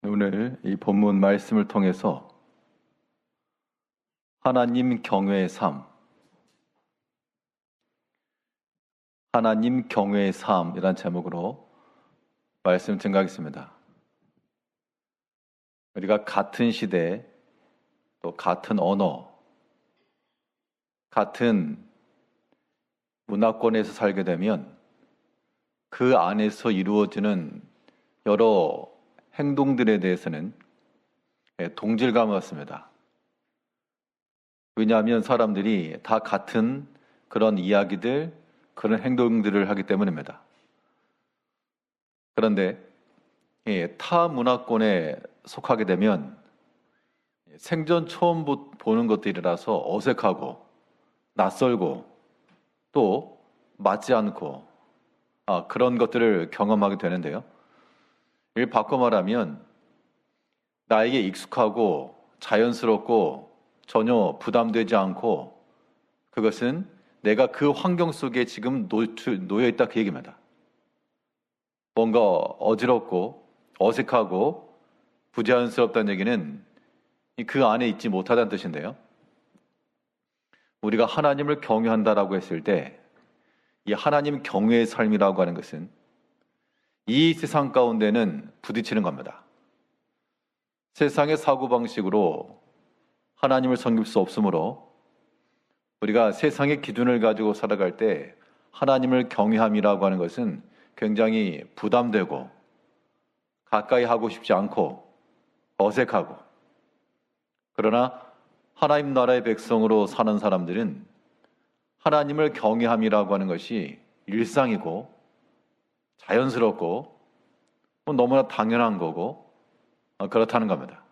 오늘 이 본문 말씀을 통해서 하나님 경외의 삶, 하나님 경외의 삶이란 제목으로 말씀 증가하겠습니다. 우리가 같은 시대, 또 같은 언어, 같은 문화권에서 살게 되면 그 안에서 이루어지는 여러 행동들에 대해서는 동질감을 갖습니다. 왜냐하면 사람들이 다 같은 그런 이야기들, 그런 행동들을 하기 때문입니다. 그런데 타 문화권에 속하게 되면 생전 처음 보는 것들이라서 어색하고 낯설고 또 맞지 않고 그런 것들을 경험하게 되는데요. 이를 바꿔 말하면 나에게 익숙하고 자연스럽고 전혀 부담되지 않고 그것은 내가 그 환경 속에 지금 놓여 있다 그 얘기입니다. 뭔가 어지럽고 어색하고 부자연스럽다는 얘기는 그 안에 있지 못하다는 뜻인데요. 우리가 하나님을 경외한다라고 했을 때 이 하나님 경외의 삶이라고 하는 것은 이 세상 가운데는 부딪히는 겁니다. 세상의 사고방식으로 하나님을 섬길 수 없으므로 우리가 세상의 기준을 가지고 살아갈 때 하나님을 경외함이라고 하는 것은 굉장히 부담되고 가까이 하고 싶지 않고 어색하고, 그러나 하나님 나라의 백성으로 사는 사람들은 하나님을 경외함이라고 하는 것이 일상이고 자연스럽고 너무나 당연한 거고 그렇다는 겁니다.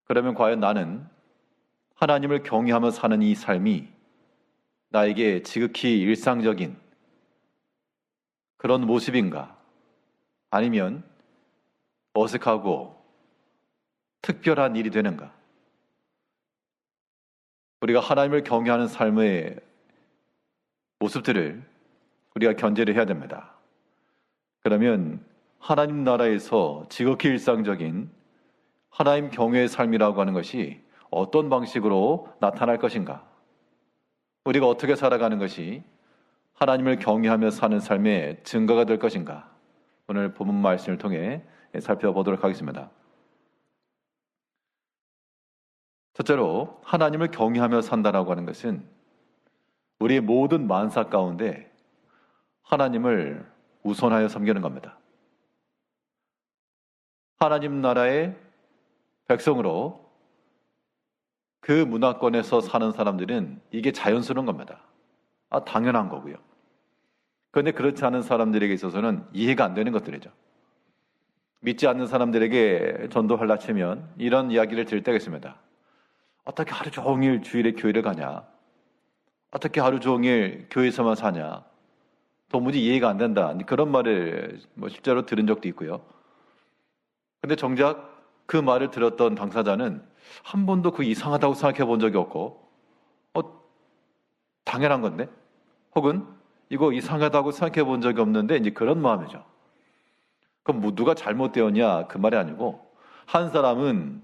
그러면 과연 나는 하나님을 경외하며 사는 이 삶이 나에게 지극히 일상적인 그런 모습인가? 아니면 어색하고 특별한 일이 되는가? 우리가 하나님을 경외하는 삶의 모습들을 우리가 견제를 해야 됩니다. 그러면 하나님 나라에서 지극히 일상적인 하나님 경외의 삶이라고 하는 것이 어떤 방식으로 나타날 것인가? 우리가 어떻게 살아가는 것이 하나님을 경외하며 사는 삶의 증거가 될 것인가? 오늘 본문 말씀을 통해 살펴보도록 하겠습니다. 첫째로 하나님을 경외하며 산다라고 하는 것은 우리의 모든 만사 가운데 하나님을 우선하여 섬기는 겁니다. 하나님 나라의 백성으로 그 문화권에서 사는 사람들은 이게 자연스러운 겁니다. 당연한 거고요. 그런데 그렇지 않은 사람들에게 있어서는 이해가 안 되는 것들이죠. 믿지 않는 사람들에게 전도하려 치면 이런 이야기를 들을 때가 있습니다. 어떻게 하루 종일 주일에 교회를 가냐? 어떻게 하루 종일 교회에서만 사냐? 도무지 이해가 안 된다. 그런 말을 실제로 들은 적도 있고요. 근데 정작 그 말을 들었던 당사자는 한 번도 그 이상하다고 생각해 본 적이 없고, 당연한 건데? 혹은 이거 이상하다고 생각해 본 적이 없는데, 이제 그런 마음이죠. 그럼 누가 잘못되었냐? 그 말이 아니고, 한 사람은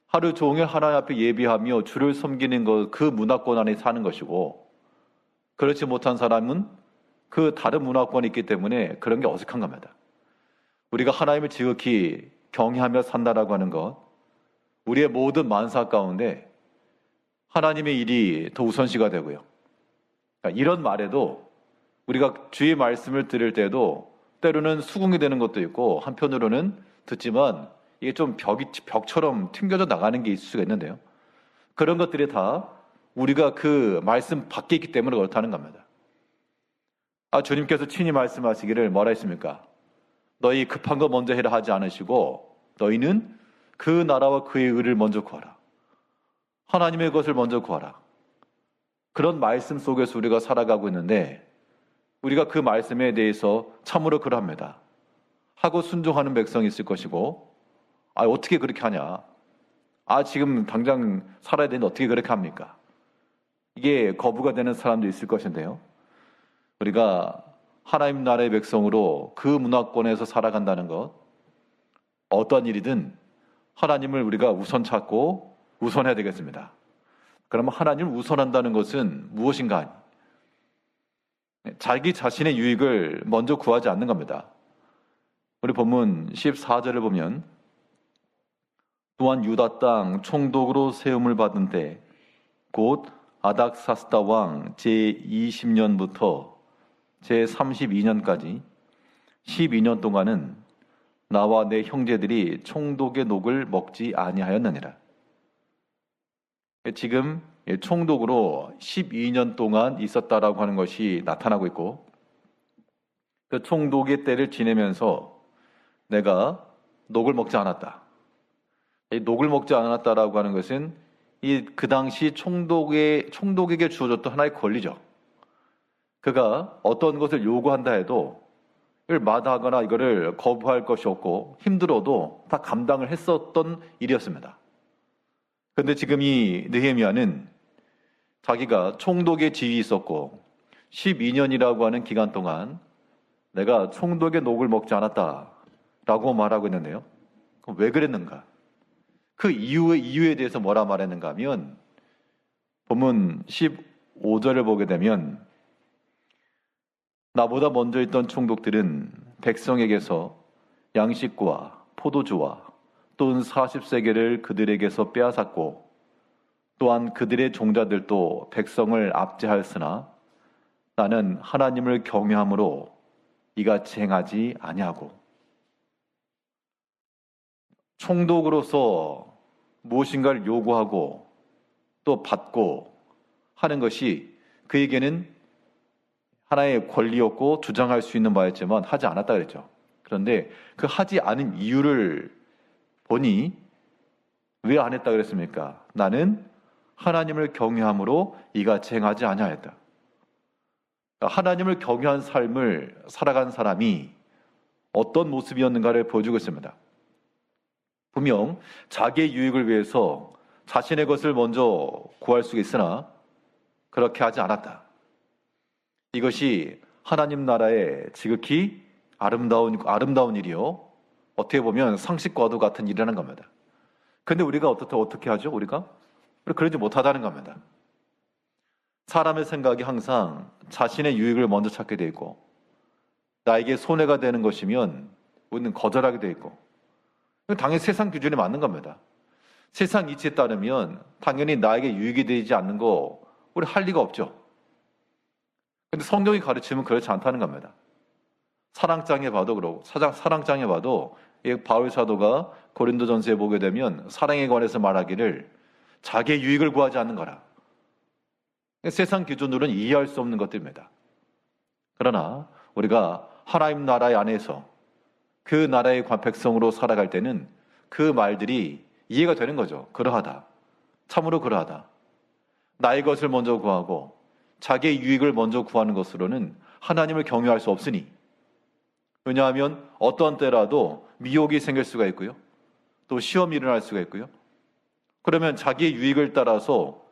하루 종일 하나님 앞에 예비하며 주를 섬기는 것, 그 문화권 안에 사는 것이고, 그렇지 못한 사람은 그 다른 문화권이 있기 때문에 그런 게 어색한 겁니다. 우리가 하나님을 지극히 경외하며 산다라고 하는 것, 우리의 모든 만사 가운데 하나님의 일이 더 우선시가 되고요. 이런 말에도 우리가 주의 말씀을 들을 때도 때로는 수긍이 되는 것도 있고, 한편으로는 듣지만 이게 좀 벽처럼 튕겨져 나가는 게 있을 수가 있는데요. 그런 것들이 다 우리가 그 말씀 밖에 있기 때문에 그렇다는 겁니다. 주님께서 친히 말씀하시기를 뭐라 했습니까? 너희 급한 거 먼저 해라 하지 않으시고 너희는 그 나라와 그의 의를 먼저 구하라. 하나님의 것을 먼저 구하라. 그런 말씀 속에서 우리가 살아가고 있는데 우리가 그 말씀에 대해서 참으로 그러합니다. 하고 순종하는 백성이 있을 것이고, 어떻게 그렇게 하냐? 지금 당장 살아야 되는데 어떻게 그렇게 합니까? 이게 거부가 되는 사람도 있을 것인데요. 우리가 하나님 나라의 백성으로 그 문화권에서 살아간다는 것, 어떠한 일이든 하나님을 우리가 우선 찾고 우선해야 되겠습니다. 그러면 하나님을 우선한다는 것은 무엇인가? 자기 자신의 유익을 먼저 구하지 않는 겁니다. 우리 본문 14절을 보면 또한 유다 땅 총독으로 세움을 받은 때 곧 아닥사스다 왕 제20년부터 제32년까지 12년 동안은 나와 내 형제들이 총독의 녹을 먹지 아니하였느니라. 지금 총독으로 12년 동안 있었다라고 하는 것이 나타나고 있고, 그 총독의 때를 지내면서 내가 녹을 먹지 않았다. 이 녹을 먹지 않았다라고 하는 것은 그 당시 총독에게 주어졌던 하나의 권리죠. 그가 어떤 것을 요구한다 해도 이걸 마다하거나 이거를 거부할 것이 없고 힘들어도 다 감당을 했었던 일이었습니다. 그런데 지금 이 느헤미야는 자기가 총독의 지위 있었고 12년이라고 하는 기간 동안 내가 총독의 녹을 먹지 않았다라고 말하고 있는데요. 그럼 왜 그랬는가? 그 이유에 대해서 뭐라 말했는가 하면 본문 15절을 보게 되면 나보다 먼저 있던 총독들은 백성에게서 양식과 포도주와 돈 40세겔을 그들에게서 빼앗았고 또한 그들의 종자들도 백성을 압제하였으나 나는 하나님을 경외함으로 이같이 행하지 아니하고. 총독으로서 무엇인가를 요구하고 또 받고 하는 것이 그에게는 하나의 권리였고 주장할 수 있는 바였지만 하지 않았다 그랬죠. 그런데 그 하지 않은 이유를 보니 왜 안 했다 그랬습니까? 나는 하나님을 경외함으로 이같이 행하지 아니하였다. 하나님을 경외한 삶을 살아간 사람이 어떤 모습이었는가를 보여주고 있습니다. 분명 자기의 유익을 위해서 자신의 것을 먼저 구할 수 있으나 그렇게 하지 않았다. 이것이 하나님 나라의 지극히 아름다운 일이요. 어떻게 보면 상식과도 같은 일이라는 겁니다. 그런데 우리가 어떻게 하죠? 우리가 그러지 못하다는 겁니다. 사람의 생각이 항상 자신의 유익을 먼저 찾게 되어 있고 나에게 손해가 되는 것이면 우리는 거절하게 되어 있고 당연히 세상 기준에 맞는 겁니다. 세상 이치에 따르면 당연히 나에게 유익이 되지 않는 거 우리 할 리가 없죠. 그런데 성경이 가르치면 그렇지 않다는 겁니다. 사랑장에 봐도 그러고 사랑장에 봐도 바울 사도가 고린도전서에 보게 되면 사랑에 관해서 말하기를 자기의 유익을 구하지 않는 거라. 세상 기준으로는 이해할 수 없는 것들입니다. 그러나 우리가 하나님 나라 안에서 그 나라의 백성으로 살아갈 때는 그 말들이 이해가 되는 거죠. 그러하다. 참으로 그러하다. 나의 것을 먼저 구하고 자기의 유익을 먼저 구하는 것으로는 하나님을 경외할 수 없으니. 왜냐하면 어떠한 때라도 미혹이 생길 수가 있고요. 또 시험이 일어날 수가 있고요. 그러면 자기의 유익을 따라서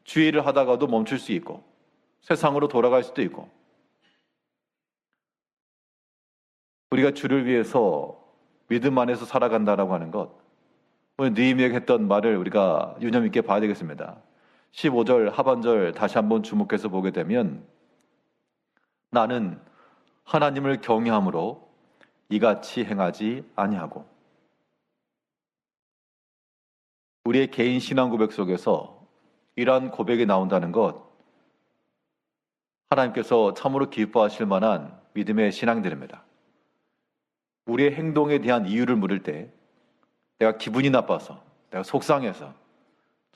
주의를 하다가도 멈출 수 있고 세상으로 돌아갈 수도 있고 우리가 주를 위해서 믿음 안에서 살아간다라고 하는 것, 오늘 느헤미야가 했던 말을 우리가 유념 있게 봐야 되겠습니다. 15절 하반절 다시 한번 주목해서 보게 되면 나는 하나님을 경외함으로 이같이 행하지 아니하고. 우리의 개인 신앙 고백 속에서 이러한 고백이 나온다는 것, 하나님께서 참으로 기뻐하실 만한 믿음의 신앙들입니다. 우리의 행동에 대한 이유를 물을 때 내가 기분이 나빠서, 내가 속상해서,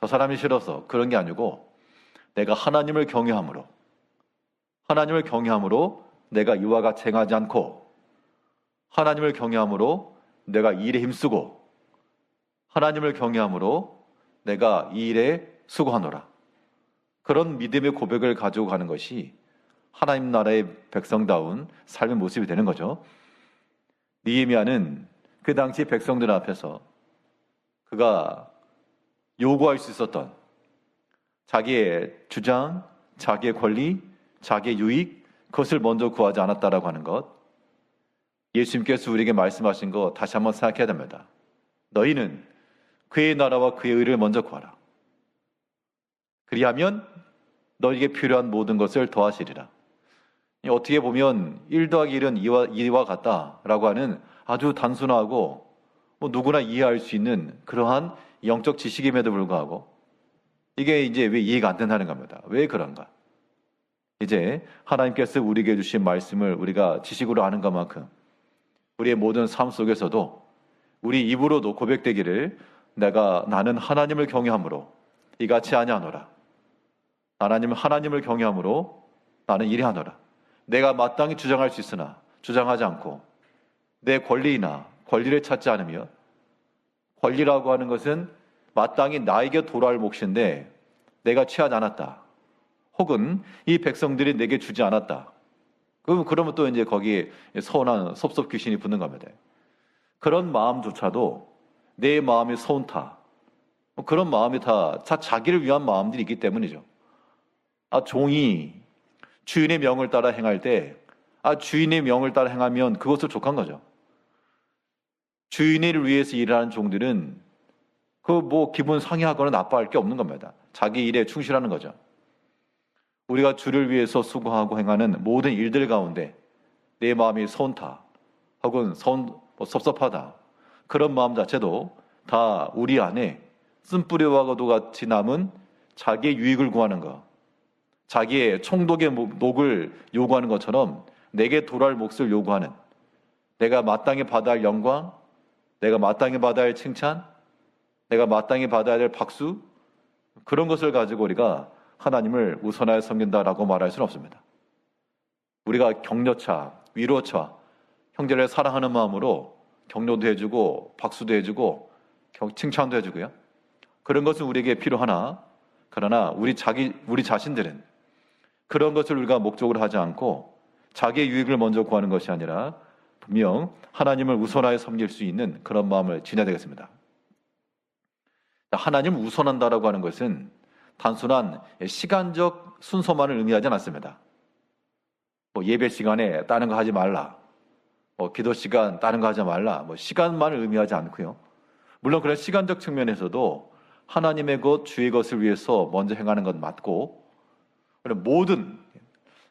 저 사람이 싫어서 그런 게 아니고 내가 하나님을 경외함으로 내가 이와 같이 행하지 않고 하나님을 경외함으로 내가 이 일에 힘쓰고 하나님을 경외함으로 내가 이 일에 수고하노라. 그런 믿음의 고백을 가지고 가는 것이 하나님 나라의 백성다운 삶의 모습이 되는 거죠. 느헤미야는 그 당시 백성들 앞에서 그가 요구할 수 있었던 자기의 주장, 자기의 권리, 자기의 유익, 그것을 먼저 구하지 않았다라고 하는 것. 예수님께서 우리에게 말씀하신 거 다시 한번 생각해야 됩니다. 너희는 그의 나라와 그의 의를 먼저 구하라. 그리하면 너희에게 필요한 모든 것을 더하시리라. 어떻게 보면 1 더하기 1은 2와 같다라고 하는 아주 단순하고 누구나 이해할 수 있는 그러한 영적 지식임에도 불구하고 이게 이제 왜 이해가 안 된다는 겁니다. 왜 그런가? 이제 하나님께서 우리에게 주신 말씀을 우리가 지식으로 아는 것만큼 우리의 모든 삶 속에서도 우리 입으로도 고백되기를 나는 하나님을 경외함으로 이같이 아니하노라. 하나님을 경외함으로 나는 이리하노라. 내가 마땅히 주장할 수 있으나 주장하지 않고 내 권리를 찾지 않으며 권리라고 하는 것은 마땅히 나에게 돌아올 몫인데 내가 취하지 않았다. 혹은 이 백성들이 내게 주지 않았다. 그러면 또 이제 거기에 서운한 섭섭 귀신이 붙는 겁니다. 그런 마음조차도 내 마음이 서운타. 그런 마음이 다 자기를 위한 마음들이 있기 때문이죠. 종이 주인의 명을 따라 행할 때, 주인의 명을 따라 행하면 그것을 족한 거죠. 주인을 위해서 일하는 종들은 기분 상해하거나 나빠할 게 없는 겁니다. 자기 일에 충실하는 거죠. 우리가 주를 위해서 수고하고 행하는 모든 일들 가운데 내 마음이 서운타, 혹은 섭섭하다. 그런 마음 자체도 다 우리 안에 쓴뿌리와도 같이 남은 자기의 유익을 구하는 것, 자기의 총독의 목을 요구하는 것처럼 내게 돌아올 몫을 요구하는, 내가 마땅히 받아야 할 영광, 내가 마땅히 받아야 할 칭찬, 내가 마땅히 받아야 할 박수, 그런 것을 가지고 우리가 하나님을 우선하여 섬긴다라고 말할 수는 없습니다. 우리가 격려차, 위로차, 형제를 사랑하는 마음으로 격려도 해주고 박수도 해주고 칭찬도 해주고요. 그런 것은 우리에게 필요하나, 그러나 우리 자신들은 그런 것을 우리가 목적으로 하지 않고 자기의 유익을 먼저 구하는 것이 아니라 분명 하나님을 우선하여 섬길 수 있는 그런 마음을 지녀야 되겠습니다. 하나님을 우선한다라고 하는 것은 단순한 시간적 순서만을 의미하지 않습니다. 예배 시간에 다른 거 하지 말라, 기도 시간 다른 거 하지 말라, 시간만을 의미하지 않고요. 물론 그런 시간적 측면에서도 하나님의 것, 주의 것을 위해서 먼저 행하는 건 맞고,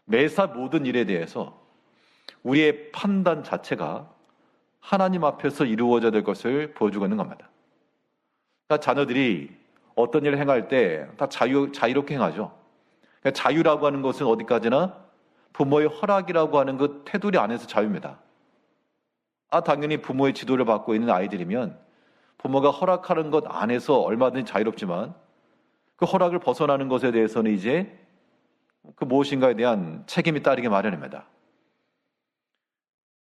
매사 모든 일에 대해서 우리의 판단 자체가 하나님 앞에서 이루어져야 될 것을 보여주고 있는 겁니다. 그러니까 자녀들이 어떤 일을 행할 때 다 자유롭게 행하죠. 그러니까 자유라고 하는 것은 어디까지나 부모의 허락이라고 하는 그 테두리 안에서 자유입니다. 당연히 부모의 지도를 받고 있는 아이들이면 부모가 허락하는 것 안에서 얼마든지 자유롭지만 그 허락을 벗어나는 것에 대해서는 이제 그 무엇인가에 대한 책임이 따르게 마련입니다.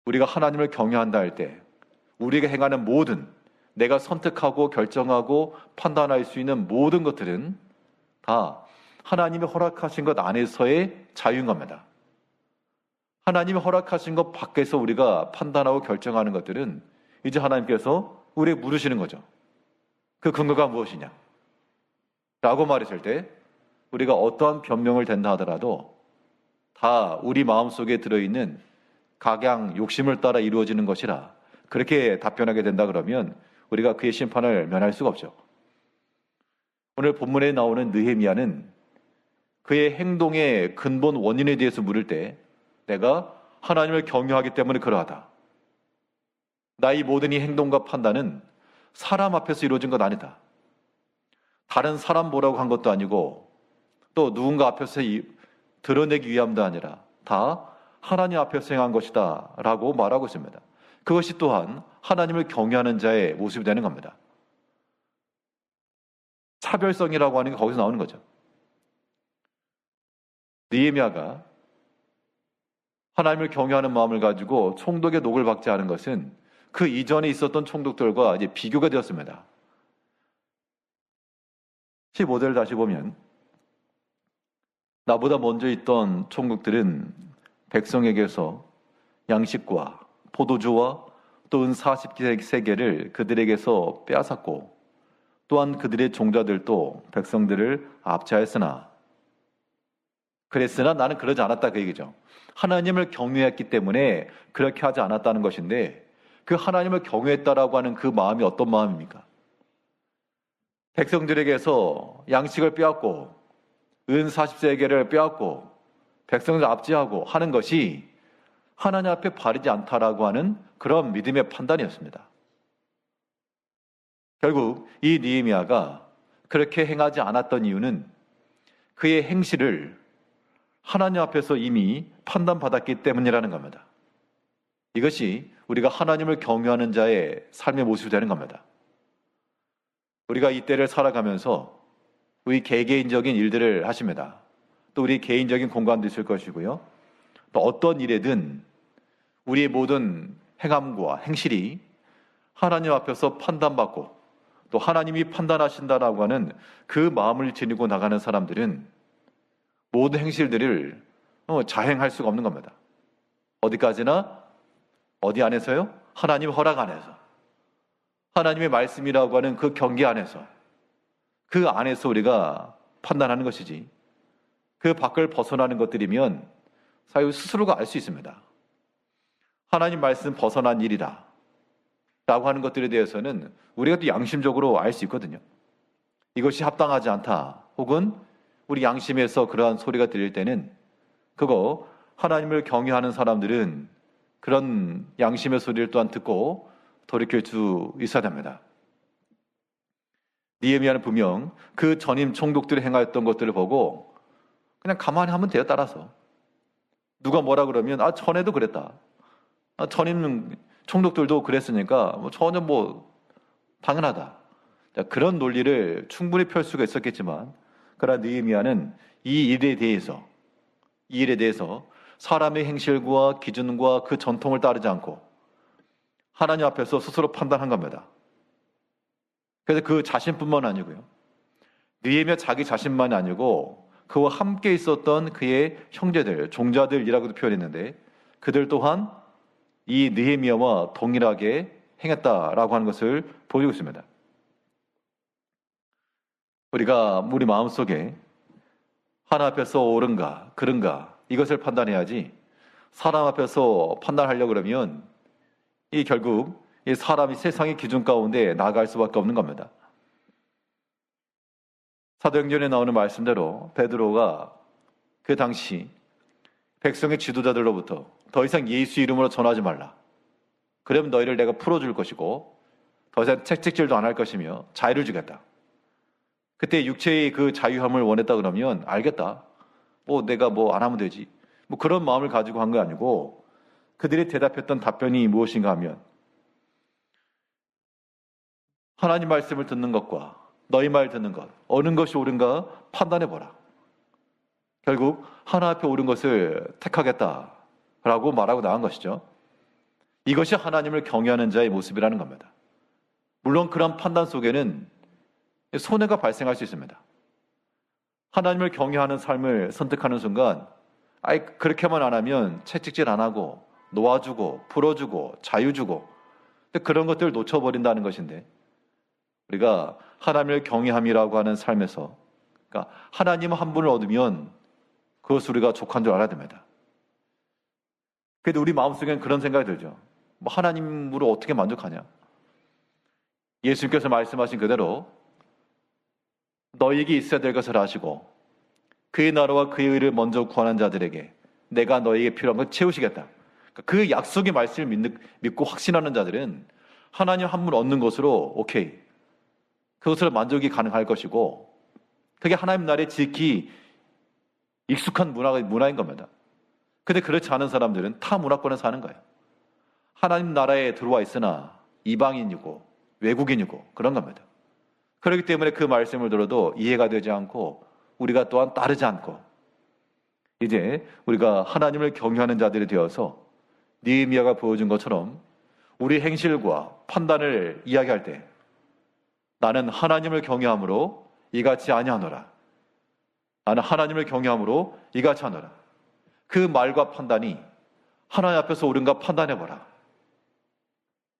우리가 하나님을 경외한다 할 때 우리가 행하는 모든, 내가 선택하고 결정하고 판단할 수 있는 모든 것들은 다 하나님이 허락하신 것 안에서의 자유인 겁니다. 하나님이 허락하신 것 밖에서 우리가 판단하고 결정하는 것들은 이제 하나님께서 우리에게 물으시는 거죠. 그 근거가 무엇이냐? 라고 말했을 때 우리가 어떠한 변명을 댄다 하더라도 다 우리 마음속에 들어있는 각양 욕심을 따라 이루어지는 것이라, 그렇게 답변하게 된다 그러면 우리가 그의 심판을 면할 수가 없죠. 오늘 본문에 나오는 느헤미야는 그의 행동의 근본 원인에 대해서 물을 때 내가 하나님을 경외하기 때문에 그러하다. 나의 모든 이 행동과 판단은 사람 앞에서 이루어진 것 아니다. 다른 사람 보라고 한 것도 아니고 또 누군가 앞에서 드러내기 위함도 아니라 다 하나님 앞에서 행한 것이다 라고 말하고 있습니다. 그것이 또한 하나님을 경외하는 자의 모습이 되는 겁니다. 차별성이라고 하는 게 거기서 나오는 거죠. 느헤미야가 하나님을 경외하는 마음을 가지고 총독의 녹을 박지 않은 것은 그 이전에 있었던 총독들과 이제 비교가 되었습니다. 15절을 다시 보면 나보다 먼저 있던 총독들은 백성에게서 양식과 포도주와 또 은 40세겔을 그들에게서 빼앗았고 또한 그들의 종자들도 백성들을 압제하였으나 그랬으나 나는 그러지 않았다 그 얘기죠. 하나님을 경외했기 때문에 그렇게 하지 않았다는 것인데 그 하나님을 경외했다라고 하는 그 마음이 어떤 마음입니까? 백성들에게서 양식을 빼앗고 은 40세겔을 빼앗고 백성들 압제하고 하는 것이 하나님 앞에 바르지 않다라고 하는 그런 믿음의 판단이었습니다. 결국 이 느헤미야가 그렇게 행하지 않았던 이유는 그의 행실을 하나님 앞에서 이미 판단받았기 때문이라는 겁니다. 이것이 우리가 하나님을 경외하는 자의 삶의 모습이 되는 겁니다. 우리가 이 때를 살아가면서 우리 개개인적인 일들을 하십니다. 또 우리 개인적인 공간도 있을 것이고요. 또 어떤 일에든 우리의 모든 행함과 행실이 하나님 앞에서 판단받고 또 하나님이 판단하신다라고 하는 그 마음을 지니고 나가는 사람들은 모든 행실들을 자행할 수가 없는 겁니다. 어디까지나? 어디 안에서요? 하나님 허락 안에서. 하나님의 말씀이라고 하는 그 경계 안에서. 그 안에서 우리가 판단하는 것이지. 그 밖을 벗어나는 것들이면 사실 스스로가 알 수 있습니다. 하나님 말씀 벗어난 일이다 라고 하는 것들에 대해서는 우리가 또 양심적으로 알 수 있거든요. 이것이 합당하지 않다 혹은 우리 양심에서 그러한 소리가 들릴 때는 그거 하나님을 경외하는 사람들은 그런 양심의 소리를 또한 듣고 돌이킬 수 있어야 됩니다. 느헤미야는 분명 그 전임 총독들이 행하였던 것들을 보고 그냥 가만히 하면 돼요. 따라서 누가 뭐라 그러면 전에도 그랬다. 전임 총독들도 그랬으니까 전혀 당연하다. 그런 논리를 충분히 펼 수가 있었겠지만 그러나 느헤미야는 이 일에 대해서 사람의 행실과 기준과 그 전통을 따르지 않고 하나님 앞에서 스스로 판단한 겁니다. 그래서 그 자신뿐만 아니고요. 느헤미야 자기 자신만이 아니고 그와 함께 있었던 그의 형제들, 종자들이라고도 표현했는데 그들 또한 이 느헤미야와 동일하게 행했다라고 하는 것을 보여주고 있습니다. 우리가 우리 마음속에 하나님 앞에서 옳은가 그른가 이것을 판단해야지 사람 앞에서 판단하려고 그러면 이 결국 이 사람이 세상의 기준 가운데 나아갈 수밖에 없는 겁니다. 사도행전에 나오는 말씀대로 베드로가 그 당시 백성의 지도자들로부터 더 이상 예수 이름으로 전하지 말라. 그러면 너희를 내가 풀어줄 것이고 더 이상 채찍질도 안 할 것이며 자유를 주겠다. 그때 육체의 그 자유함을 원했다 그러면 알겠다. 내가 안 하면 되지. 그런 마음을 가지고 한 게 아니고 그들이 대답했던 답변이 무엇인가 하면 하나님 말씀을 듣는 것과 너희 말 듣는 것 어느 것이 옳은가 판단해보라. 결국 하나 앞에 옳은 것을 택하겠다라고 말하고 나간 것이죠. 이것이 하나님을 경외하는 자의 모습이라는 겁니다. 물론 그런 판단 속에는 손해가 발생할 수 있습니다. 하나님을 경외하는 삶을 선택하는 순간 그렇게만 안 하면 채찍질 안 하고 놓아주고 풀어주고 자유 주고 그런 것들을 놓쳐버린다는 것인데 우리가 하나님을 경외함이라고 하는 삶에서 그러니까 하나님 한 분을 얻으면 그것을 우리가 족한 줄 알아야 됩니다. 그래도 우리 마음속에는 그런 생각이 들죠. 하나님으로 어떻게 만족하냐? 예수님께서 말씀하신 그대로 너희에게 있어야 될 것을 아시고 그의 나라와 그의 의를 먼저 구하는 자들에게 내가 너희에게 필요한 걸 채우시겠다. 그 약속의 말씀을 믿고 확신하는 자들은 하나님 한 분 얻는 것으로 오케이. 그것으로 만족이 가능할 것이고 그게 하나님 나라에 지극히 익숙한 문화인 겁니다. 근데 그렇지 않은 사람들은 타 문화권에 사는 거예요. 하나님 나라에 들어와 있으나 이방인이고 외국인이고 그런 겁니다. 그렇기 때문에 그 말씀을 들어도 이해가 되지 않고 우리가 또한 따르지 않고 이제 우리가 하나님을 경외하는 자들이 되어서 느헤미야가 보여준 것처럼 우리 행실과 판단을 이야기할 때 나는 하나님을 경외함으로 이같이 아니하노라. 나는 하나님을 경외함으로 이같이 하노라. 그 말과 판단이 하나님 앞에서 옳은가 판단해보라.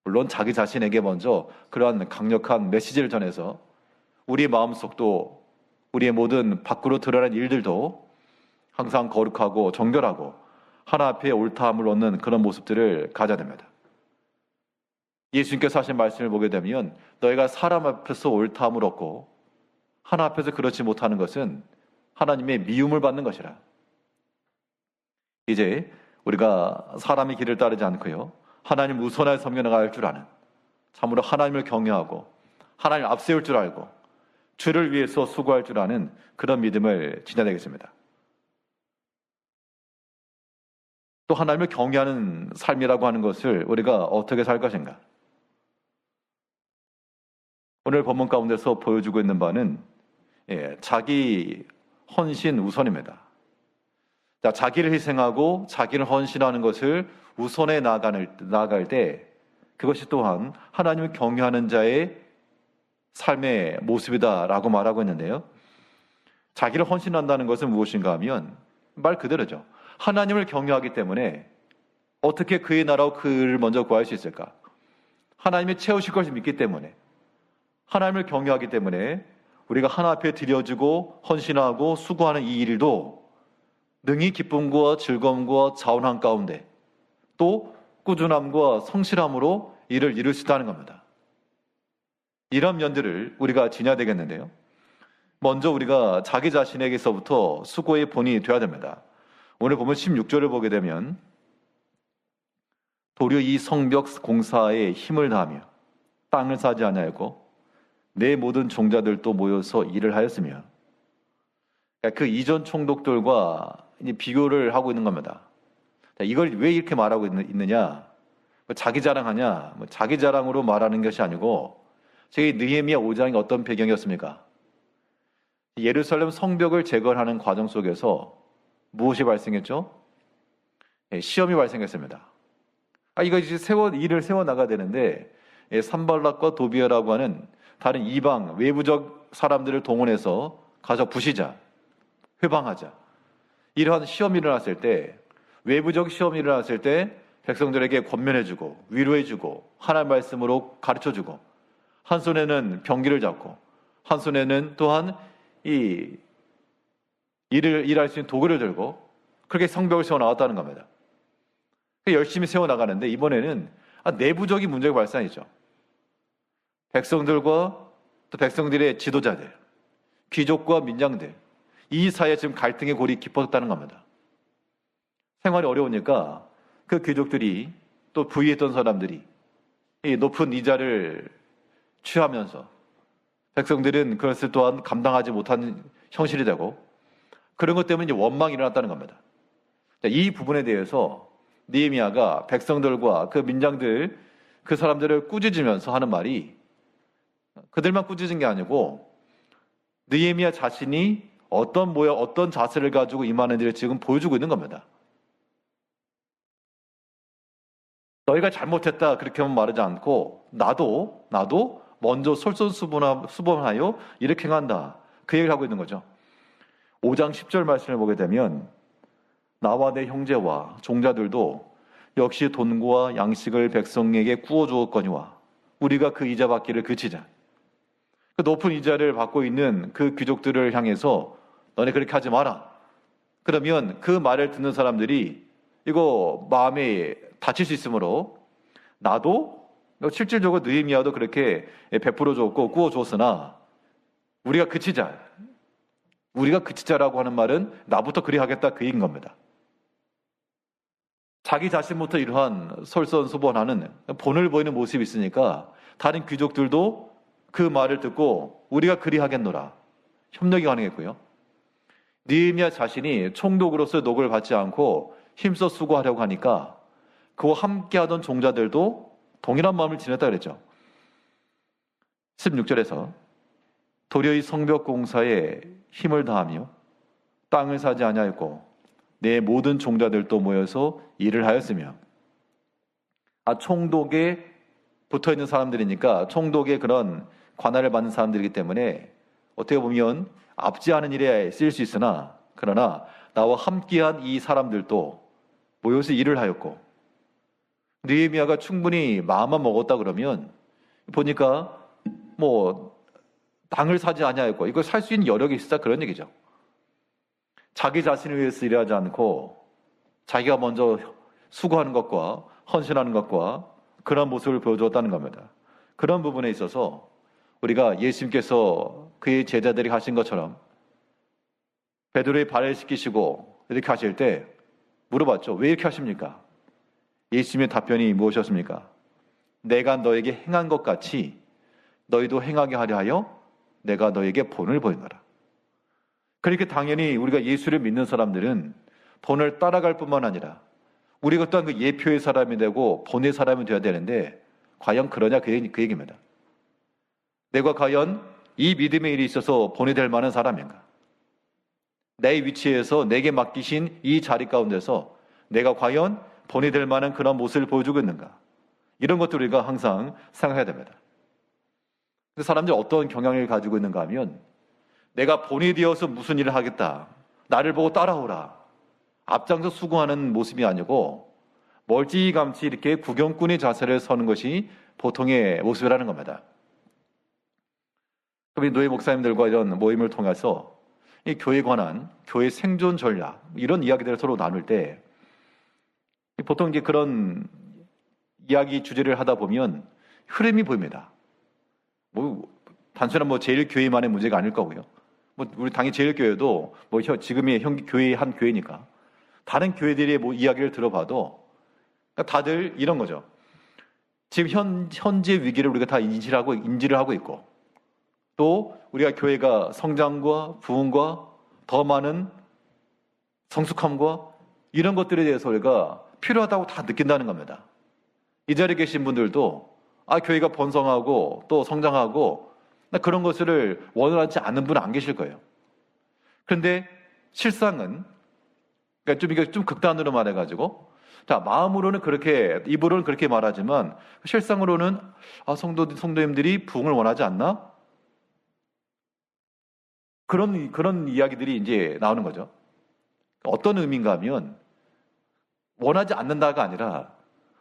물론 자기 자신에게 먼저 그러한 강력한 메시지를 전해서 우리의 마음속도 우리의 모든 밖으로 드러난 일들도 항상 거룩하고 정결하고 하나 앞에 옳다함을 얻는 그런 모습들을 가져야 됩니다. 예수님께서 하신 말씀을 보게 되면 너희가 사람 앞에서 옳다함을 얻고 하나 앞에서 그렇지 못하는 것은 하나님의 미움을 받는 것이라. 이제 우리가 사람의 길을 따르지 않고요, 하나님 우선하여 섬겨나갈 줄 아는, 참으로 하나님을 경외하고 하나님 앞세울 줄 알고 주를 위해서 수고할 줄 아는 그런 믿음을 지녀야 되겠습니다. 또 하나님을 경외하는 삶이라고 하는 것을 우리가 어떻게 살 것인가? 오늘 본문 가운데서 보여주고 있는 바는 자기 헌신 우선입니다. 자, 자기를 희생하고 자기를 헌신하는 것을 우선해 나아갈 때 그것이 또한 하나님을 경외하는 자의 삶의 모습이다라고 말하고 있는데요. 자기를 헌신한다는 것은 무엇인가 하면 말 그대로죠. 하나님을 경외하기 때문에 어떻게 그의 나라와 그를 먼저 구할 수 있을까? 하나님이 채우실 것을 믿기 때문에, 하나님을 경외하기 때문에 우리가 하나 앞에 드려지고 헌신하고 수고하는 이 일도 능히 기쁨과 즐거움과 자원함 가운데 또 꾸준함과 성실함으로 이를 이룰 수 있다는 겁니다. 이런 면들을 우리가 지녀야 되겠는데요. 먼저 우리가 자기 자신에게서부터 수고의 본이 되어야 됩니다. 오늘 보면 16절을 보게 되면 도리어 이 성벽 공사에 힘을 다하며 땅을 사지 아니하였고 내 모든 종자들도 모여서 일을 하였으며, 그 이전 총독들과 비교를 하고 있는 겁니다. 이걸 왜 이렇게 말하고 있느냐? 자기 자랑하냐? 자기 자랑으로 말하는 것이 아니고, 저희 느헤미야 5장이 어떤 배경이었습니까? 예루살렘 성벽을 재건하는 과정 속에서 무엇이 발생했죠? 시험이 발생했습니다. 이거 이제 일을 세워 나가야 되는데, 산발락과 도비아라고 하는 다른 이방 외부적 사람들을 동원해서 가서 부시자, 회방하자. 이러한 시험이 일어났을 때, 외부적 시험이 일어났을 때 백성들에게 권면해주고 위로해주고 하나님 말씀으로 가르쳐주고, 한 손에는 병기를 잡고 한 손에는 또한 이 일할 수 있는 도구를 들고 그렇게 성벽을 세워 나왔다는 겁니다. 열심히 세워 나가는데 이번에는 내부적인 문제가 발생했죠. 백성들과 또 백성들의 지도자들, 귀족과 민장들, 이 사이에 지금 갈등의 골이 깊어졌다는 겁니다. 생활이 어려우니까 그 귀족들이 또 부유했던 사람들이 이 높은 이자를 취하면서 백성들은 그것을 또한 감당하지 못한 형실이 되고, 그런 것 때문에 이제 원망이 일어났다는 겁니다. 이 부분에 대해서 느헤미야가 백성들과 그 민장들, 그 사람들을 꾸짖으면서 하는 말이, 그들만 꾸짖은 게 아니고 느헤미야 자신이 어떤 자세를 가지고 임하는지를 지금 보여주고 있는 겁니다. 너희가 잘못했다 그렇게만 말하지 않고 나도 먼저 솔선수범하여 이렇게 행한다, 그 얘기를 하고 있는 거죠. 5장 10절 말씀을 보게 되면 나와 내 형제와 종자들도 역시 돈과 양식을 백성에게 구워주었거니와 우리가 그 이자 받기를 그치자. 그 높은 이자를 받고 있는 그 귀족들을 향해서 너네 그렇게 하지 마라. 그러면 그 말을 듣는 사람들이 이거 마음에 다칠 수 있으므로 나도 실질적으로 느헤미야도 그렇게 베풀어 줬고 구워 줬으나 우리가 그치자라고 하는 말은 나부터 그리 하겠다, 그 얘기인 겁니다. 자기 자신부터 이러한 솔선수범하는 본을 보이는 모습이 있으니까 다른 귀족들도 그 말을 듣고 우리가 그리 하겠노라, 협력이 가능했고요. 느헤미야 자신이 총독으로서 녹을 받지 않고 힘써 수고하려고 하니까 그와 함께하던 종자들도 동일한 마음을 지녔다 그랬죠. 16절에서 도리어 이 성벽 공사에 힘을 다하며 땅을 사지 아니하였고 내 모든 종자들도 모여서 일을 하였으며, 총독에 붙어있는 사람들이니까 총독의 그런 관할을 받는 사람들이기 때문에 어떻게 보면 앞지 않은 일에 쓰일 수 있으나, 그러나 나와 함께한 이 사람들도 모여서 일을 하였고, 느헤미야가 충분히 마음만 먹었다 그러면 보니까 땅을 사지 아니하였고 이걸 살 수 있는 여력이 있다, 그런 얘기죠. 자기 자신을 위해서 일하지 않고 자기가 먼저 수고하는 것과 헌신하는 것과 그런 모습을 보여주었다는 겁니다. 그런 부분에 있어서 우리가 예수님께서 그의 제자들이 하신 것처럼 베드로의 발을 씻기시고 이렇게 하실 때 물어봤죠. 왜 이렇게 하십니까? 예수님의 답변이 무엇이었습니까? 내가 너에게 행한 것 같이 너희도 행하게 하려 하여 내가 너에게 본을 보이노라. 그렇게 당연히 우리가 예수를 믿는 사람들은 본을 따라갈 뿐만 아니라 우리가 또한 그 예표의 사람이 되고 본의 사람이 되어야 되는데 과연 그러냐 그 얘기입니다. 내가 과연 이 믿음의 일이 있어서 본이 될 만한 사람인가? 내 위치에서 내게 맡기신 이 자리 가운데서 내가 과연 본이 될 만한 그런 모습을 보여주고 있는가? 이런 것들을 우리가 항상 생각해야 됩니다. 사람들이 어떤 경향을 가지고 있는가 하면 내가 본이 되어서 무슨 일을 하겠다. 나를 보고 따라오라. 앞장서 수고하는 모습이 아니고 멀찌감치 이렇게 구경꾼의 자세를 서는 것이 보통의 모습이라는 겁니다. 그럼 노예 목사님들과 이런 모임을 통해서 이 교회에 관한 교회 생존 전략 이런 이야기들을 서로 나눌 때 보통 이제 그런 이야기 주제를 하다 보면 흐름이 보입니다. 단순한 제일교회만의 문제가 아닐 거고요. 우리 당연히 제일교회도 지금의 교회의 한 교회니까 다른 교회들의 이야기를 들어봐도 다들 이런 거죠. 지금 현재 위기를 우리가 다 인지를 하고 있고 또 우리가 교회가 성장과 부흥과 더 많은 성숙함과 이런 것들에 대해서 우리가 필요하다고 다 느낀다는 겁니다. 이 자리에 계신 분들도 교회가 번성하고 또 성장하고 그런 것을 원하지 않는 분은 안 계실 거예요. 그런데 실상은 이게 좀 극단으로 말해가지고 마음으로는 그렇게 입으로는 그렇게 말하지만 실상으로는 성도님들이 부흥을 원하지 않나? 그런 이야기들이 이제 나오는 거죠. 어떤 의미인가 하면 원하지 않는다가 아니라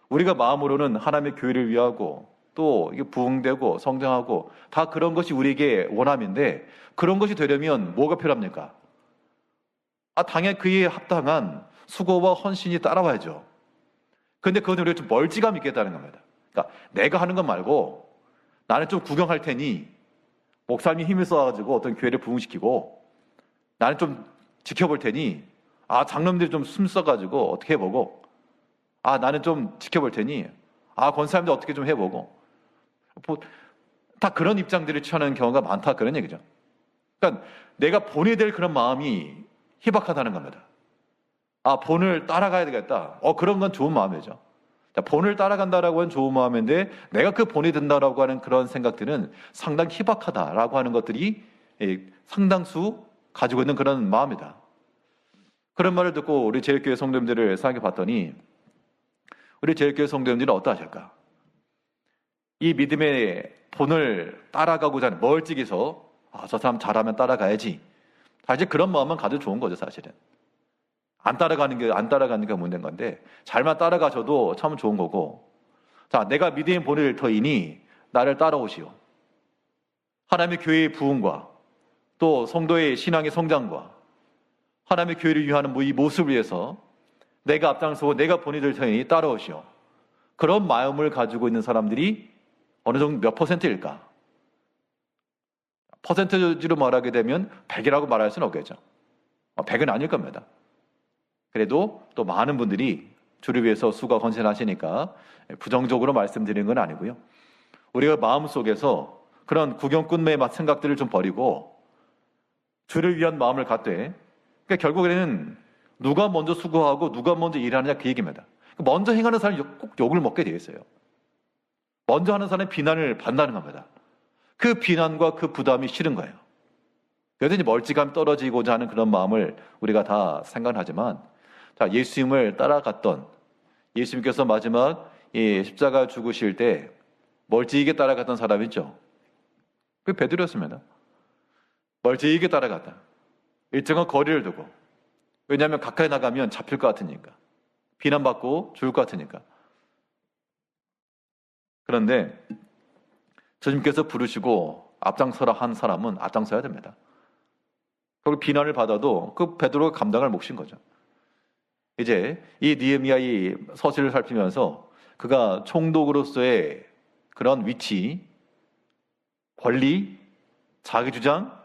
우리가 마음으로는 하나님의 교회를 위하고 또 이게 부흥되고 성장하고 다 그런 것이 우리에게 원함인데 그런 것이 되려면 뭐가 필요합니까? 당연히 그에 합당한 수고와 헌신이 따라와야죠. 그런데 그건 우리가 좀 멀찌감이 있겠다는 겁니다. 그러니까 내가 하는 것 말고 나는 좀 구경할 테니 목사님이 힘을 써가지고 어떤 교회를 부흥시키고 나는 좀 지켜볼 테니 장로님들이 좀 숨써가지고 어떻게 해보고 나는 좀 지켜볼 테니 권사님들 어떻게 좀 해보고 다 그런 입장들을 취하는 경우가 많다 그런 얘기죠. 그러니까 내가 본이 될 그런 마음이 희박하다는 겁니다. 본을 따라가야 되겠다. 그런 건 좋은 마음이죠. 본을 따라간다라고 하는 좋은 마음인데 내가 그 본이 된다라고 하는 그런 생각들은 상당히 희박하다라고 하는 것들이 상당수 가지고 있는 그런 마음이다. 그런 말을 듣고 우리 제일교회 성도님들을 생각해 봤더니 우리 제일교회 성도님들은 어떠하실까? 이 믿음의 본을 따라가고자 하는 멀찍이서 저 사람 잘하면 따라가야지. 사실 그런 마음만 가도 좋은 거죠, 사실은. 안 따라가는 게 문제인 건데 잘만 따라가셔도 참 좋은 거고. 내가 믿음의 본을 터이니 나를 따라오시오. 하나님의 교회의 부흥과 또 성도의 신앙의 성장과 하나님의 교회를 위하는 이 모습을 위해서 내가 앞장서고 내가 본이 될 터이니 따라오시오. 그런 마음을 가지고 있는 사람들이 어느 정도 몇 %일까? 퍼센트지로 말하게 되면 100이라고 말할 수는 없겠죠. 100은 아닐 겁니다. 그래도 또 많은 분들이 주를 위해서 수고 헌신하시니까 부정적으로 말씀드리는 건 아니고요. 우리가 마음속에서 그런 구경꾼의 생각들을 좀 버리고 주를 위한 마음을 갖되 그러니까 결국에는 누가 먼저 수고하고 누가 먼저 일하느냐 그 얘기입니다. 먼저 행하는 사람이 꼭 욕을 먹게 되어 있어요. 먼저 하는 사람의 비난을 받는다는 겁니다. 그 비난과 그 부담이 싫은 거예요. 여전히 멀찌감 떨어지고자 하는 그런 마음을 우리가 다 생각하지만 예수님을 따라갔던 예수님께서 마지막 십자가 죽으실 때 멀찍이게 따라갔던 사람이 있죠. 그 베드로였습니다. 멀찍이게 따라갔다. 일정한 거리를 두고. 왜냐하면 가까이 나가면 잡힐 것 같으니까. 비난받고 죽을 것 같으니까. 그런데 주님께서 부르시고 앞장서라 한 사람은 앞장서야 됩니다. 그리고 비난을 받아도 그 베드로가 감당할 몫인 거죠. 이제 이 느헤미야의 서신을 살피면서 그가 총독으로서의 그런 위치, 권리, 자기 주장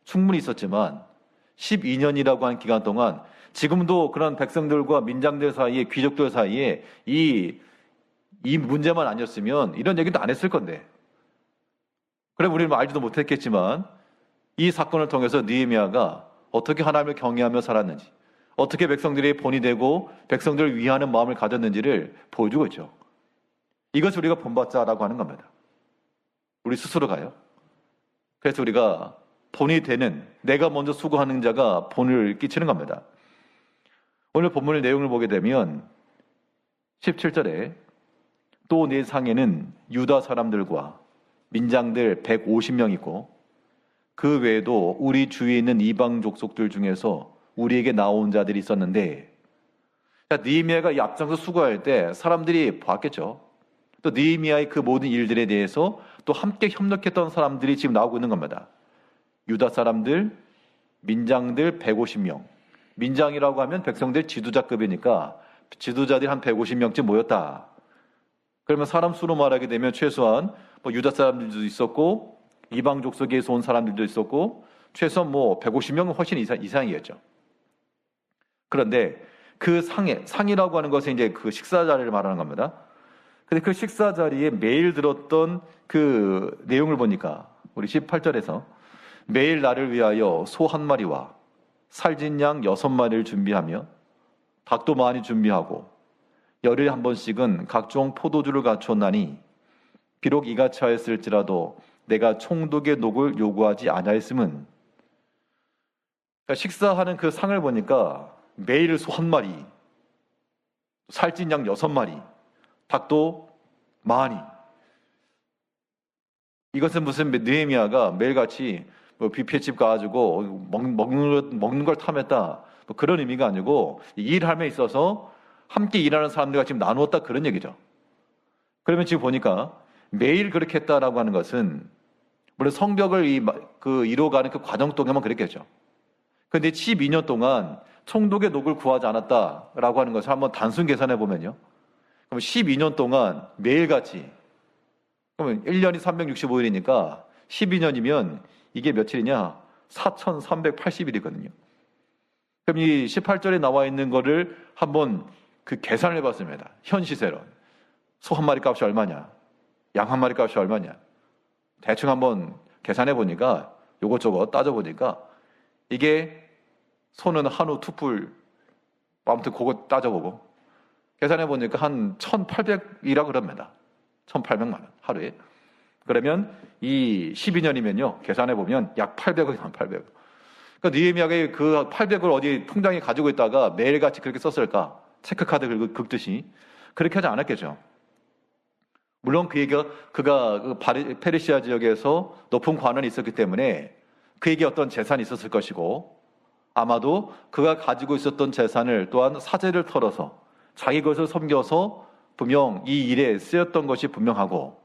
충분히 있었지만 12년이라고 하는 기간 동안 지금도 그런 백성들과 민장들 사이에, 귀족들 사이에 이 문제만 아니었으면 이런 얘기도 안 했을 건데, 그래 우리는 알지도 못했겠지만 이 사건을 통해서 느헤미야가 어떻게 하나님을 경외하며 살았는지, 어떻게 백성들이 본이 되고 백성들을 위하는 마음을 가졌는지를 보여주고 있죠. 이것을 우리가 본받자라고 하는 겁니다. 우리 스스로가요. 그래서 우리가 본이 되는, 내가 먼저 수고하는 자가 본을 끼치는 겁니다. 오늘 본문의 내용을 보게 되면 17절에 또 내 상에는 유다 사람들과 민장들 150명 있고 그 외에도 우리 주위에 있는 이방 족속들 중에서 우리에게 나온 자들이 있었는데, 느헤미야가 이 앞장서 수고할 때 사람들이 봤겠죠. 또 느헤미야의 그 모든 일들에 대해서 또 함께 협력했던 사람들이 지금 나오고 있는 겁니다. 유다 사람들, 민장들 150명. 민장이라고 하면 백성들 지도자급이니까 지도자들이 한 150명쯤 모였다. 그러면 사람 수로 말하게 되면 최소한 유다 사람들도 있었고 이방 족속에서 온 사람들도 있었고 최소한 150명은 훨씬 이상이겠죠. 그런데 그 상이라고 하는 것은 이제 그 식사 자리를 말하는 겁니다. 근데 그 식사 자리에 매일 들었던 그 내용을 보니까 우리 18절에서 매일 나를 위하여 소 한 마리와 살진 양 6마리를 준비하며 닭도 많이 준비하고 열흘에 한 번씩은 각종 포도주를 갖추었나니 비록 이같이 하였을지라도 내가 총독의 녹을 요구하지 아니하였음은. 그러니까 식사하는 그 상을 보니까 매일 소 한 마리, 살찐 양 6마리, 닭도 많이. 이것은 무슨 느헤미야가 매일같이 뷔페집 가가지고 먹는 걸 탐했다, 그런 의미가 아니고 일함에 있어서 함께 일하는 사람들과 지금 나누었다, 그런 얘기죠. 그러면 지금 보니까 매일 그렇게 했다라고 하는 것은 물론 성벽을 이뤄가는 그 과정 동안만 그랬겠죠. 그런데 12년 동안 총독의 녹을 구하지 않았다라고 하는 것을 한번 단순 계산해 보면요, 그럼 12년 동안 매일같이, 그러면 1년이 365일이니까 12년이면 이게 며칠이냐? 4,380일이거든요. 그럼 이 18절에 나와 있는 거를 한번 그 계산을 해봤습니다. 현 시세로. 소 한 마리 값이 얼마냐? 양 한 마리 값이 얼마냐? 대충 한번 계산해 보니까, 요것저것 따져보니까 이게 소는 한우 투풀, 아무튼 그거 따져보고 계산해 보니까 한 1,800이라 그럽니다. 1,800만 원 하루에. 그러면 이 12년이면요, 계산해 보면 약 800원, 800원. 그러니까 느헤미야가 그 800을 어디 통장에 가지고 있다가 매일같이 그렇게 썼을까? 체크카드 긁듯이. 그렇게 하지 않았겠죠. 물론 그가 그 페르시아 지역에서 높은 관원이 있었기 때문에 그에게 어떤 재산이 있었을 것이고, 아마도 그가 가지고 있었던 재산을 또한 사재를 털어서 자기 것을 섬겨서 분명 이 일에 쓰였던 것이 분명하고,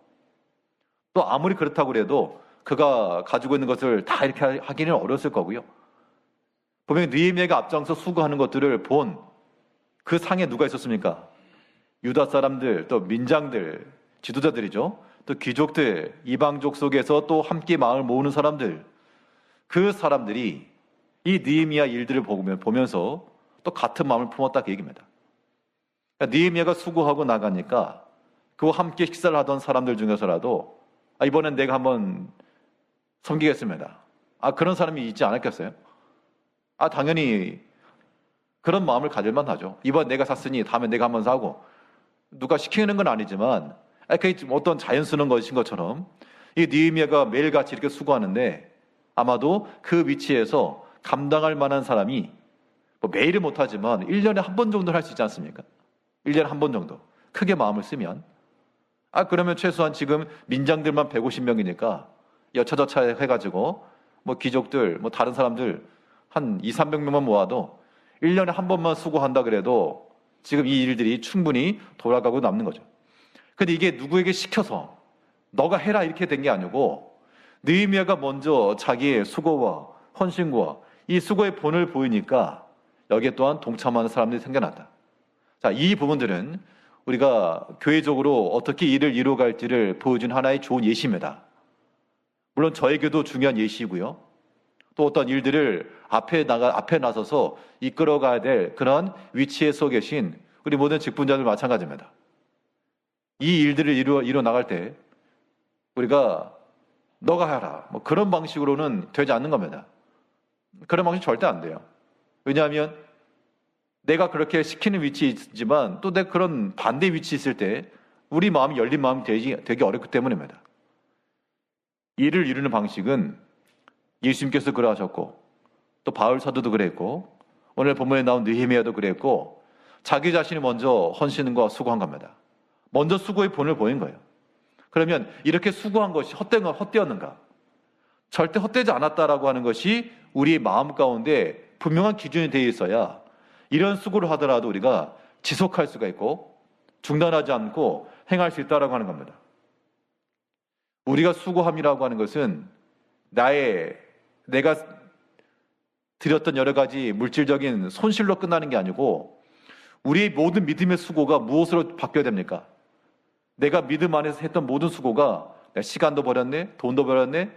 또 아무리 그렇다고 해도 그가 가지고 있는 것을 다 이렇게 하기는 어려웠을 거고요. 분명히 느헤미야가 앞장서 수고하는 것들을 본 그 상에 누가 있었습니까? 유다 사람들, 또 민장들, 지도자들이죠. 또 귀족들, 이방족 속에서 또 함께 마음을 모으는 사람들, 그 사람들이 이 느헤미야 일들을 보면서 또 같은 마음을 품었다, 그 얘기입니다. 그러니까 느헤미야가 수고하고 나가니까 그와 함께 식사를 하던 사람들 중에서라도 이번엔 내가 한번 섬기겠습니다. 그런 사람이 있지 않았겠어요? 당연히 그런 마음을 가질만 하죠. 이번 내가 샀으니 다음에 내가 한번 사고, 누가 시키는 건 아니지만 그게 어떤 자연 쓰는 것인 것처럼 이 느헤미야가 매일같이 이렇게 수고하는데, 아마도 그 위치에서 감당할 만한 사람이 매일은 못하지만 1년에 한 번 정도는 할 수 있지 않습니까? 1년에 한 번 정도 크게 마음을 쓰면, 그러면 최소한 지금 민장들만 150명이니까 여차저차 해가지고 귀족들, 다른 사람들 한 200~300명만 모아도 1년에 한 번만 수고한다 그래도 지금 이 일들이 충분히 돌아가고 남는 거죠. 근데 이게 누구에게 시켜서 너가 해라 이렇게 된 게 아니고, 느헤미야가 먼저 자기의 수고와 헌신과 이 수고의 본을 보이니까 여기에 또한 동참하는 사람들이 생겨났다. 자, 이 부분들은 우리가 교회적으로 어떻게 일을 이루어갈지를 보여준 하나의 좋은 예시입니다. 물론 저에게도 중요한 예시이고요. 또 어떤 일들을 앞에 나서서 이끌어가야 될 그런 위치에 서 계신 우리 모든 직분자들 마찬가지입니다. 이 일들을 이루어 나갈 때 우리가 너가 해라 뭐 그런 방식으로는 되지 않는 겁니다. 그런 방식 절대 안 돼요. 왜냐하면 내가 그렇게 시키는 위치에 있지만 또 내가 그런 반대 위치에 있을 때 우리 마음이 열린 마음이 되기 어렵기 때문입니다. 일을 이루는 방식은 예수님께서 그러하셨고 또 바울 사도도 그랬고 오늘 본문에 나온 느헤미야도 그랬고 자기 자신이 먼저 헌신과 수고한 겁니다. 먼저 수고의 본을 보인 거예요. 그러면 이렇게 수고한 것이 헛되었는가? 절대 헛되지 않았다라고 하는 것이 우리 마음 가운데 분명한 기준이 되어 있어야 이런 수고를 하더라도 우리가 지속할 수가 있고 중단하지 않고 행할 수 있다라고 하는 겁니다. 우리가 수고함이라고 하는 것은 내가 드렸던 여러 가지 물질적인 손실로 끝나는 게 아니고 우리의 모든 믿음의 수고가 무엇으로 바뀌어야 됩니까? 내가 믿음 안에서 했던 모든 수고가 내가 시간도 버렸네, 돈도 버렸네,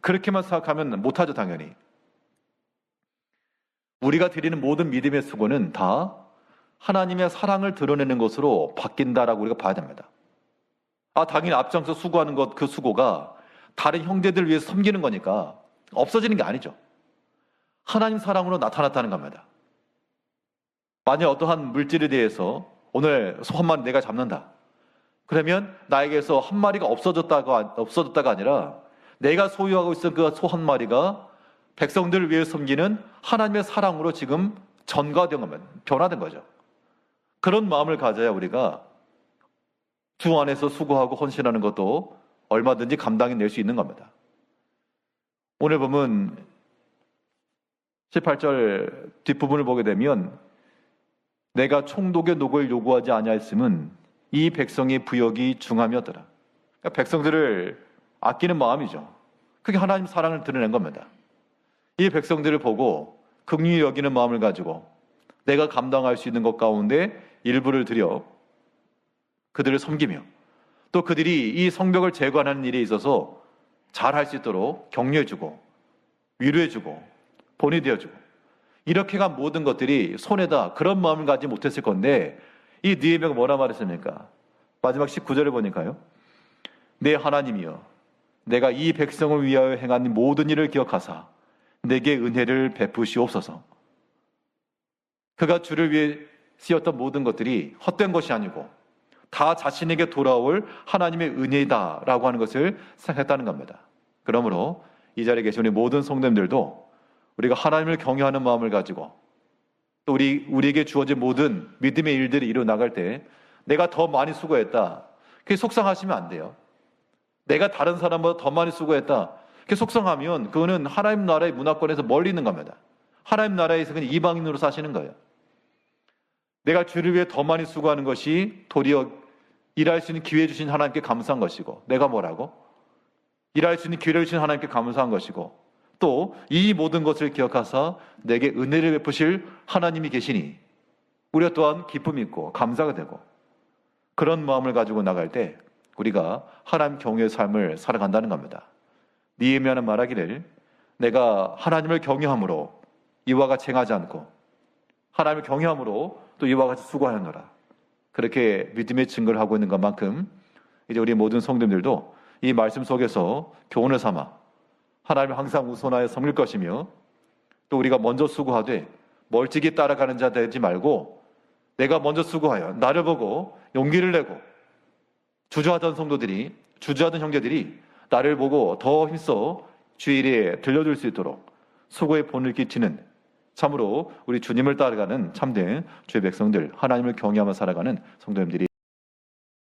그렇게만 생각하면 못하죠, 당연히. 우리가 드리는 모든 믿음의 수고는 다 하나님의 사랑을 드러내는 것으로 바뀐다라고 우리가 봐야 됩니다. 당연히 앞장서 수고하는 것, 그 수고가 다른 형제들을 위해서 섬기는 거니까 없어지는 게 아니죠. 하나님 사랑으로 나타났다는 겁니다. 만약 어떠한 물질에 대해서 오늘 소 한 마리 내가 잡는다. 그러면 나에게서 한 마리가 없어졌다가 아니라 내가 소유하고 있던 그 소 한 마리가 백성들을 위해 섬기는 하나님의 사랑으로 지금 전가된 겁니다. 변화된 거죠. 그런 마음을 가져야 우리가 주 안에서 수고하고 헌신하는 것도 얼마든지 감당해낼 수 있는 겁니다. 오늘 보면 18절 뒷부분을 보게 되면 내가 총독의 녹을 요구하지 아니하였음은 이 백성의 부역이 중함이었더라. 그러니까 백성들을 아끼는 마음이죠. 그게 하나님 사랑을 드러낸 겁니다. 이 백성들을 보고 긍휼히 여기는 마음을 가지고 내가 감당할 수 있는 것 가운데 일부를 들여 그들을 섬기며 또 그들이 이 성벽을 재건하는 일에 있어서 잘할 수 있도록 격려해주고 위로해주고 본이 되어주고 이렇게 간 모든 것들이 손에다 그런 마음을 가지지 못했을 건데 이 느헤미야가 뭐라 말했습니까? 마지막 19절을 보니까요. 내 하나님이여 내가 이 백성을 위하여 행한 모든 일을 기억하사 내게 은혜를 베푸시옵소서. 그가 주를 위해 쓰였던 모든 것들이 헛된 것이 아니고 다 자신에게 돌아올 하나님의 은혜다라고 하는 것을 생각했다는 겁니다. 그러므로 이 자리에 계신 우리 모든 성도님들도 우리가 하나님을 경외하는 마음을 가지고 또 우리에게 주어진 모든 믿음의 일들을 이루어 나갈 때 내가 더 많이 수고했다. 그게 속상하시면 안 돼요. 내가 다른 사람보다 더 많이 수고했다. 그게 속상하면 그거는 하나님 나라의 문화권에서 멀리 있는 겁니다. 하나님 나라에서 그냥 이방인으로 사시는 거예요. 내가 주를 위해 더 많이 수고하는 것이 도리어 일할 수 있는 기회 주신 하나님께 감사한 것이고 내가 뭐라고? 일할 수 있는 기회를 주신 하나님께 감사한 것이고 또 이 모든 것을 기억하사 내게 은혜를 베푸실 하나님이 계시니 우리가 또한 기쁨이 있고 감사가 되고 그런 마음을 가지고 나갈 때 우리가 하나님 경외의 삶을 살아간다는 겁니다. 느헤미야는 말하기를 내가 하나님을 경외함으로 이와 같이 행하지 않고 하나님을 경외함으로 또 이와 같이 수고하였노라. 그렇게 믿음의 증거를 하고 있는 것만큼 이제 우리 모든 성도님들도 이 말씀 속에서 교훈을 삼아 하나님을 항상 우선하여 섬길 것이며 또 우리가 먼저 수고하되 멀찍이 따라가는 자 되지 말고 내가 먼저 수고하여 나를 보고 용기를 내고 주저하던 형제들이 나를 보고 더 힘써 주의 일에 들려줄 수 있도록 수고의 본을 끼치는 참으로 우리 주님을 따라가는 참된 주의 백성들 하나님을 경외하며 살아가는 성도님들이